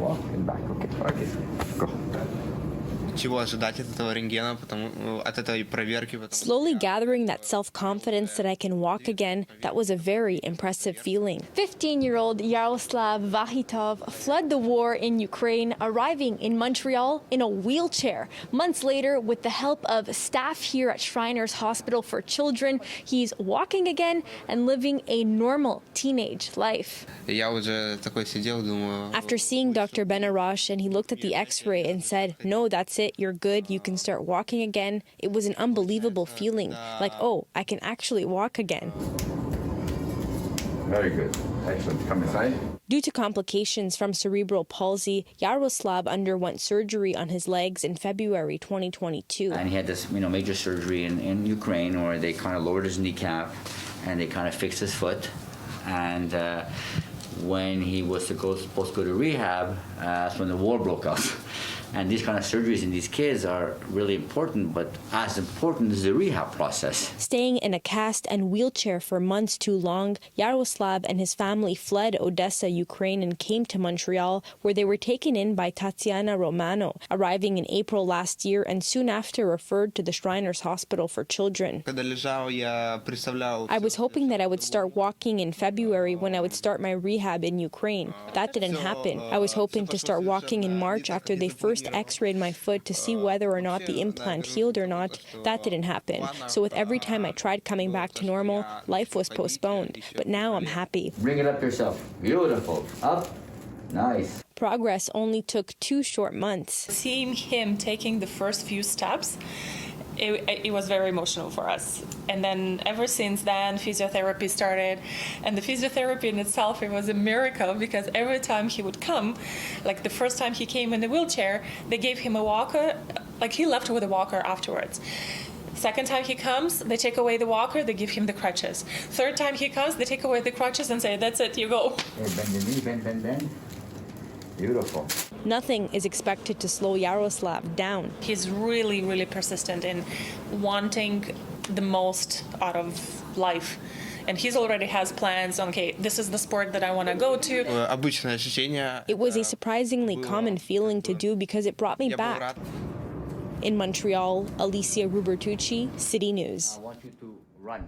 walk and back. Okay, go. Чего ожидать от этого рентгена, от этой проверки? Slowly gathering that self-confidence that I can walk again, that was a very impressive feeling. 15-year-old Yaroslav Vhakitov fled the war in Ukraine, arriving in Montreal in a wheelchair. Months later, with the help of staff here at Shriners Hospital for Children, he's walking again and living a normal teenage life. Я уже такой сидел, думаю. After seeing Dr. Benarash, and he looked at the x-ray and said, "No, that's it, you're good, you can start walking again," it was an unbelievable feeling, like, oh, I can actually walk again. Very good. Excellent. Come inside. Due to complications from cerebral palsy, Yaroslav underwent surgery on his legs in February 2022. And he had this, major surgery in Ukraine where they kind of lowered his kneecap and they kind of fixed his foot. And when he was supposed to go to rehab, that's when the war broke out. And these kind of surgeries in these kids are really important, but as important is the rehab process. Staying in a cast and wheelchair for months too long, Yaroslav and his family fled Odessa, Ukraine, and came to Montreal, where they were taken in by Tatiana Romano, arriving in April last year and soon after referred to the Shriners Hospital for Children. I was hoping that I would start walking in February when I would start my rehab in Ukraine. That didn't happen. I was hoping to start walking in March after they first x-rayed my foot to see whether or not the implant healed or not. That didn't happen. So with every time I tried coming back to normal, life was postponed. But now I'm happy. Bring it up yourself. Beautiful. Up. Nice. Progress only took 2 short months. Seeing him taking the first few steps, it was very emotional for us. And then ever since then, physiotherapy started. And the physiotherapy in itself, it was a miracle because every time he would come, like the first time he came in the wheelchair, they gave him a walker, like he left with a walker afterwards. Second time he comes, they take away the walker, they give him the crutches. Third time he comes, they take away the crutches and say, that's it, you go. Hey, bend the knee, bend. Beautiful. Nothing is expected to slow Yaroslav down. He's really, really persistent in wanting the most out of life. And he already has plans on, okay, this is the sport that I want to go to. It was a surprisingly common feeling to do because it brought me back. In Montreal, Alyssia Rubertucci, City News. I want you to run.